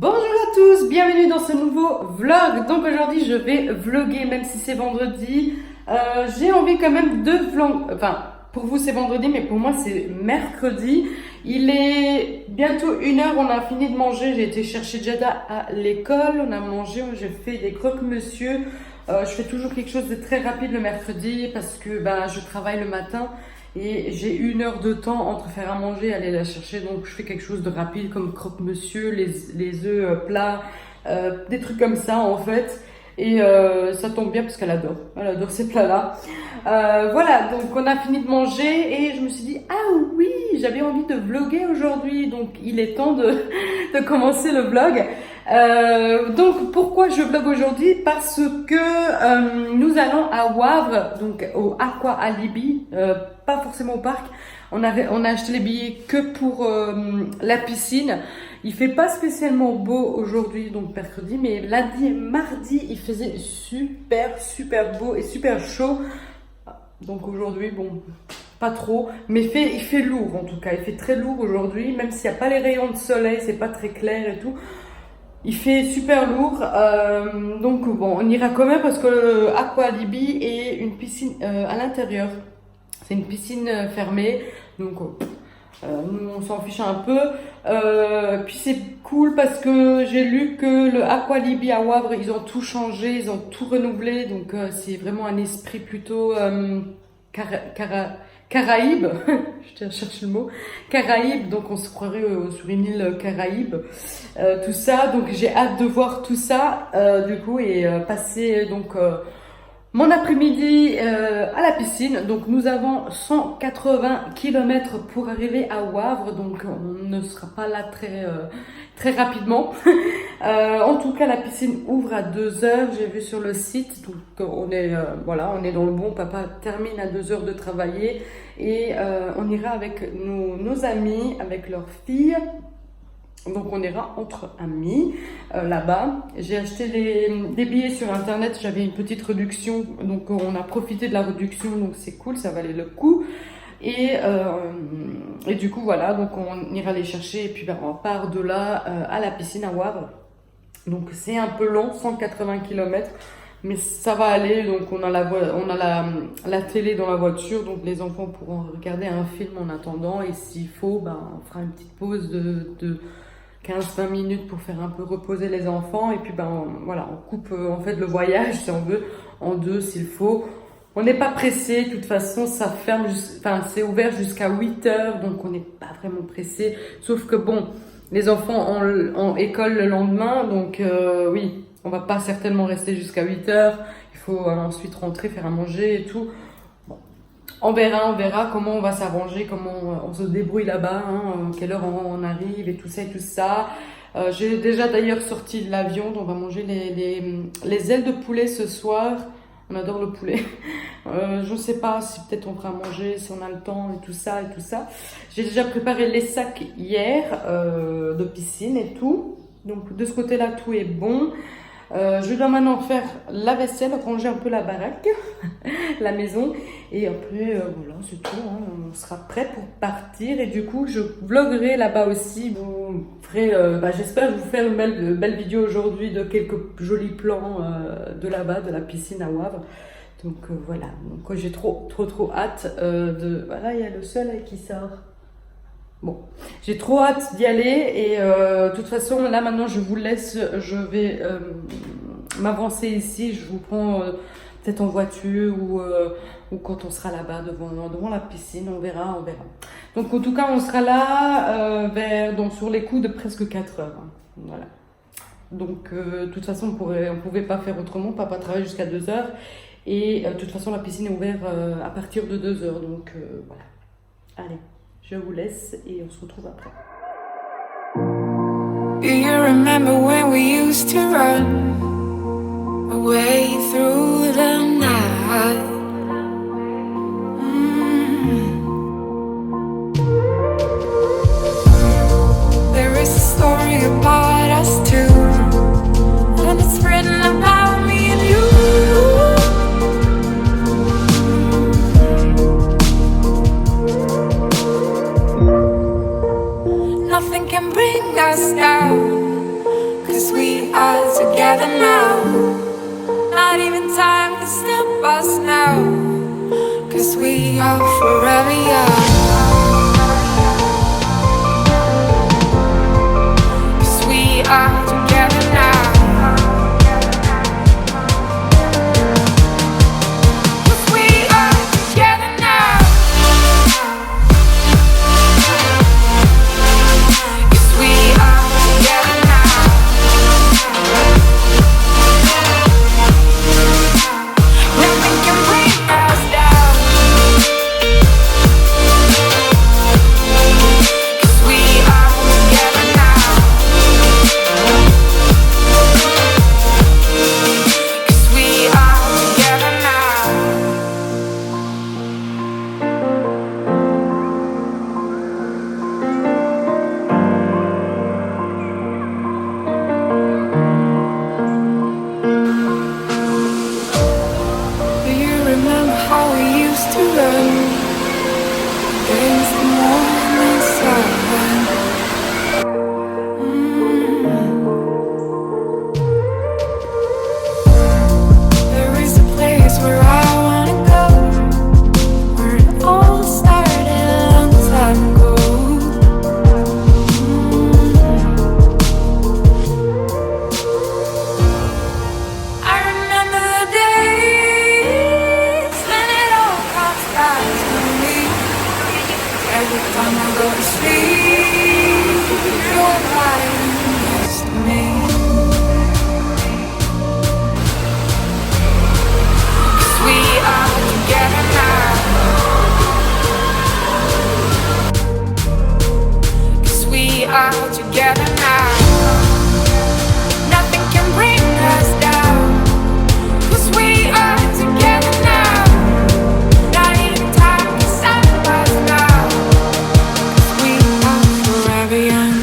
Bonjour à tous, bienvenue dans ce nouveau vlog. Donc aujourd'hui je vais vlogger même si c'est vendredi. J'ai envie quand même de vlog, enfin pour vous c'est vendredi mais pour moi c'est mercredi. Il est bientôt 1h, on a fini de manger, j'ai été chercher Jada à l'école, on a mangé, j'ai fait des croque-monsieur. Je fais toujours quelque chose de très rapide le mercredi parce que je travaille le matin. Et j'ai 1 heure de temps entre faire à manger et aller la chercher. Donc je fais quelque chose de rapide comme croque-monsieur, les œufs plats, des trucs comme ça en fait. Et ça tombe bien parce qu'elle adore. Elle adore ces plats-là. Voilà, donc on a fini de manger et je me suis dit, ah oui, j'avais envie de vlogger aujourd'hui. Donc il est temps de commencer le vlog. Donc pourquoi je vlog aujourd'hui? Parce que nous allons à Wavre, donc au Aqua Alibi, pas forcément au parc. On a acheté les billets que pour la piscine. Il fait pas spécialement beau aujourd'hui, donc mercredi, mais lundi et mardi, il faisait super beau et super chaud. Donc aujourd'hui, bon, pas trop, mais il fait lourd en tout cas. Il fait très lourd aujourd'hui, même s'il n'y a pas les rayons de soleil, c'est pas très clair et tout. Il fait super lourd, donc bon, on ira quand même parce que Aqua Alibi est une piscine à l'intérieur. C'est une piscine fermée, donc nous on s'en fiche un peu. Puis c'est cool parce que j'ai lu que le Aqua Alibi à Wavre, ils ont tout changé, ils ont tout renouvelé, donc c'est vraiment un esprit plutôt Caraïbe, je cherche le mot, Caraïbe, donc on se croirait sur une île Caraïbe, tout ça, donc j'ai hâte de voir tout ça, du coup, et passer donc mon après-midi à la piscine. Donc nous avons 180 km pour arriver à Wavre, donc on ne sera pas là très rapidement. En tout cas, la piscine ouvre à 2h, j'ai vu sur le site, donc on est dans le bon. Papa termine à 2h de travailler et on ira avec nos amis, avec leurs filles. Donc on ira entre amis là-bas. J'ai acheté des billets sur internet, j'avais une petite réduction, donc on a profité de la réduction, donc c'est cool, ça valait le coup. Et du coup voilà, donc on ira les chercher et puis on part de là à la piscine à Wavre. Donc c'est un peu long, 180 km, mais ça va aller. Donc on a la télé dans la voiture, donc les enfants pourront regarder un film en attendant. Et s'il faut, on fera une petite pause de 15-20 minutes pour faire un peu reposer les enfants. Et puis voilà, on coupe en fait le voyage si on veut en deux s'il faut. On n'est pas pressé, de toute façon ça ferme, c'est ouvert jusqu'à 8h, donc on n'est pas vraiment pressé. Sauf que bon, les enfants ont école le lendemain, donc oui, on va pas certainement rester jusqu'à 8h. Il faut ensuite rentrer, faire à manger et tout. Bon, on verra comment on va s'arranger, comment on se débrouille là-bas, quelle heure on arrive et tout ça et tout ça. J'ai déjà d'ailleurs sorti de l'avion, donc on va manger les ailes de poulet ce soir. On adore le poulet. Je ne sais pas si peut-être on fera manger, si on a le temps et tout ça et tout ça. J'ai déjà préparé les sacs hier de piscine et tout. Donc de ce côté-là, tout est bon. Je dois maintenant faire la vaisselle, ranger un peu la baraque, la maison. Et après, voilà, c'est tout. On sera prêt pour partir. Et du coup, je vloggerai là-bas aussi. Vous ferez, j'espère vous faire une belle vidéo aujourd'hui de quelques jolis plans de là-bas, de la piscine à Wavre. Donc voilà, donc j'ai trop hâte Voilà, il y a le soleil qui sort. Bon, j'ai trop hâte d'y aller et de toute façon, là maintenant je vous laisse, je vais m'avancer ici, je vous prends peut-être en voiture ou quand on sera là-bas devant la piscine, on verra. Donc en tout cas, on sera là sur les coups de presque 4h. Voilà. Donc de toute façon, on pouvait pas faire autrement, papa travaille jusqu'à 2h et de toute façon, la piscine est ouverte à partir de 2h, donc voilà. Allez. Je vous laisse et on se retrouve après. Do you remember when we used to run away through the night? There is a story about us two, and it's written about me and you. Nothing can bring us down. 'cause we are together now. Not even time can stop us now, 'cause we are forever young. 'Cause we are together now. 'Cause we are together now. 'Cause we are together now. Nothing can bring us down. 'Cause we are together now. 'Cause we are together now. Do you remember how we used to run against the morning sun? There is a place where I wanna go, where it all started a long time ago. I remember the days when it all comes back to me. Every time I go to sleep, you're lying next to me. 'Cause we are together now. 'Cause we are together now. Nothing can bring us down. 'Cause we are together now. Not even time can stop us now. 'Cause we are forever young.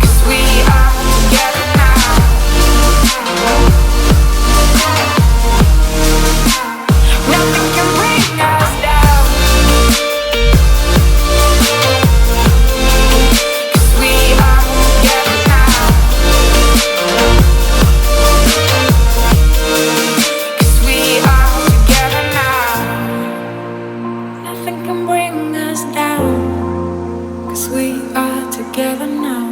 'Cause we are together now. Nothing can bring us down. 'Cause we are together now. 'Cause we are together now. Nothing can bring us down. 'Cause we are together now.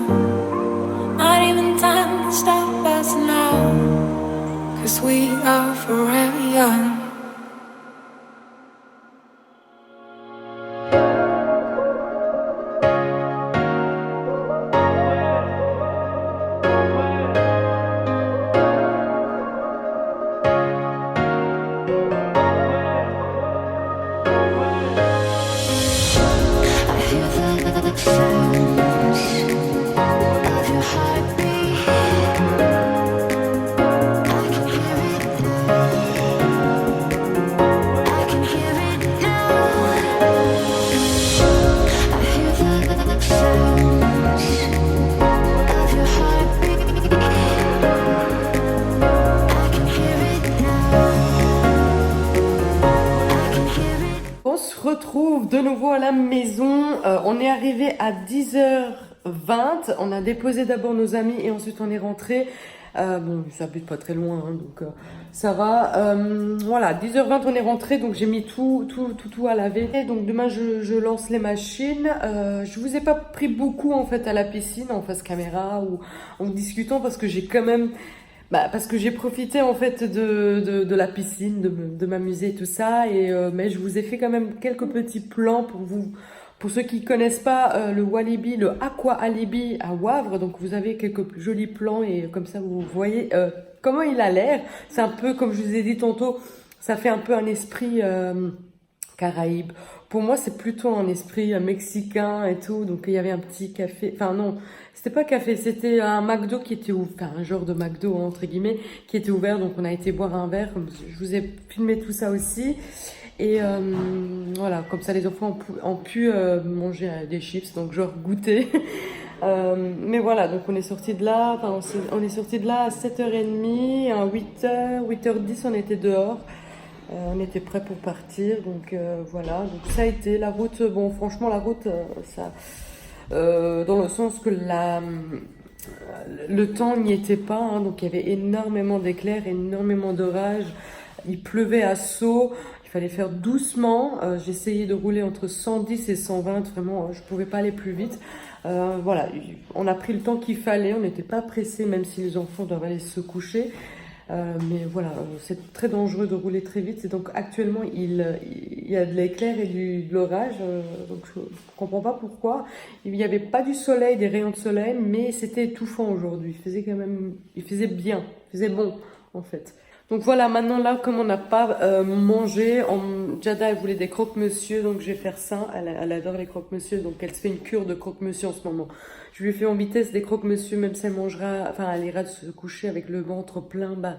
Not even time can stop us now. 'Cause we are forever young. I hear the sounds of your heartbeat. I can hear it now. I can hear it now. I hear the sounds of your heartbeat. I can hear it now. I can hear it. On se retrouve de nouveau à la maison. On est arrivé à 10h20. On a déposé d'abord nos amis et ensuite on est rentré. Bon, ça habite pas très loin, hein, donc ça va. Voilà, 10h20 on est rentré, donc j'ai mis tout à laver. Et donc demain je lance les machines. Je vous ai pas pris beaucoup en fait à la piscine en face caméra ou en discutant parce que j'ai quand même parce que j'ai profité en fait de la piscine, de m'amuser et tout ça. Mais je vous ai fait quand même quelques petits plans pour vous. Pour ceux qui connaissent pas le Walibi, le Aqua Alibi à Wavre, donc vous avez quelques jolis plans et comme ça vous voyez comment il a l'air. C'est un peu, comme je vous ai dit tantôt, ça fait un peu un esprit Caraïbe. Pour moi, c'est plutôt un esprit mexicain et tout. Donc il y avait un petit café, enfin non, c'était pas café, c'était un McDo qui était ouvert, enfin un genre de McDo hein, entre guillemets, qui était ouvert. Donc on a été boire un verre. Je vous ai filmé tout ça aussi. Et voilà, comme ça les enfants ont pu manger des chips, donc genre goûter. Mais voilà, donc on est sorti de là, on est sorti de là à 7h30, à 8h, 8h10 on était dehors. On était prêts pour partir, donc voilà. Donc ça a été la route, bon franchement la route, ça... dans le sens que le temps n'y était pas, hein, donc il y avait énormément d'éclairs, énormément d'orages, il pleuvait à seaux, il fallait faire doucement, j'essayais de rouler entre 110 et 120, vraiment, je pouvais pas aller plus vite. Voilà, on a pris le temps qu'il fallait, on n'était pas pressés, même si les enfants doivent aller se coucher. Mais voilà, c'est très dangereux de rouler très vite. Et donc actuellement, il y a de l'éclair et de l'orage. Donc je ne comprends pas pourquoi. Il n'y avait pas du soleil, des rayons de soleil, mais c'était étouffant aujourd'hui. Il faisait bien, il faisait bon en fait. Donc voilà, maintenant là, comme on n'a pas mangé, Jada elle voulait des croque-monsieur, donc je vais faire ça. Elle adore les croque-monsieur, donc elle se fait une cure de croque-monsieur en ce moment. Je lui fais en vitesse des croque-monsieur, même si elle mangera, enfin elle ira se coucher avec le ventre plein, bah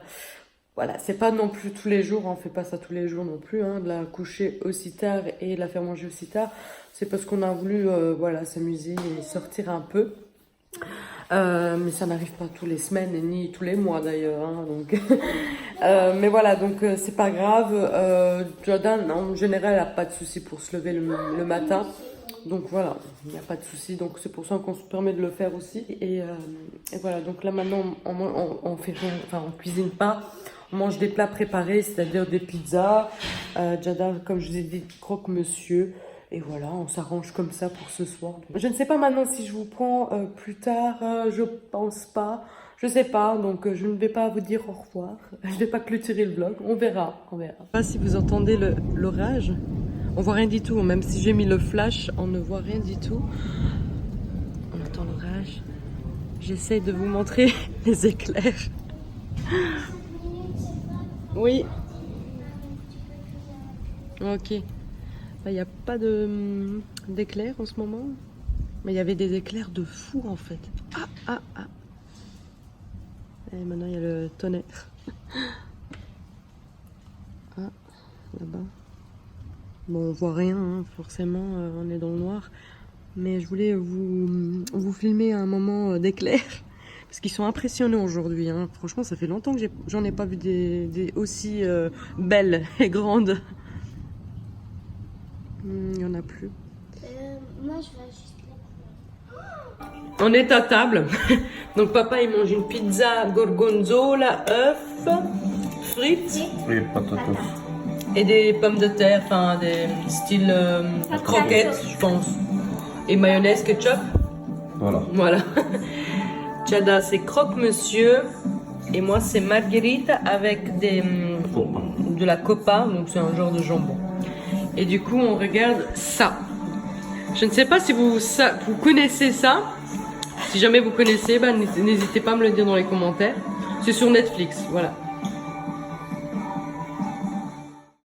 voilà, c'est pas non plus tous les jours, on fait pas ça tous les jours non plus, hein, de la coucher aussi tard et de la faire manger aussi tard. C'est parce qu'on a voulu, voilà, s'amuser et sortir un peu. Mais ça n'arrive pas tous les semaines ni tous les mois d'ailleurs, hein, donc mais voilà, donc c'est pas grave. Jordan en général a pas de souci pour se lever le matin, donc voilà, il n'y a pas de souci, donc c'est pour ça qu'on se permet de le faire aussi. Et voilà, donc là maintenant on fait rien, enfin on cuisine pas, on mange des plats préparés, c'est-à-dire des pizzas. Jada, comme je vous ai dit, croque-monsieur. Et voilà, on s'arrange comme ça pour ce soir. Je ne sais pas maintenant si je vous prends plus tard, je pense pas. Je sais pas, donc je ne vais pas vous dire au revoir. Je vais pas clôturer le vlog, on verra, on verra. Je sais pas si vous entendez l'orage. On voit rien du tout, même si j'ai mis le flash, on ne voit rien du tout. On entend l'orage. J'essaie de vous montrer les éclairs. Oui. Ok. Il n'y a pas d'éclairs en ce moment. Mais il y avait des éclairs de fou en fait. Ah. Et maintenant il y a le tonnerre. Ah, là-bas. Bon, on voit rien, hein, forcément, on est dans le noir. Mais je voulais vous filmer un moment d'éclair. Parce qu'ils sont impressionnants aujourd'hui. Hein. Franchement, ça fait longtemps que j'en ai pas vu des aussi belles et grandes. Il n'y en a plus. Moi, je vais juste la couleur. On est à table. Donc papa il mange une pizza gorgonzola, œufs, frites Oui, patatas. et des pommes de terre, enfin des style croquettes je pense. Et mayonnaise, ketchup. Voilà. Jada c'est croque-monsieur et moi c'est margherita avec de la copa, donc c'est un genre de jambon. Et du coup, on regarde ça. Je ne sais pas si vous connaissez ça. Si jamais vous connaissez, bah, n'hésitez pas à me le dire dans les commentaires. C'est sur Netflix, voilà.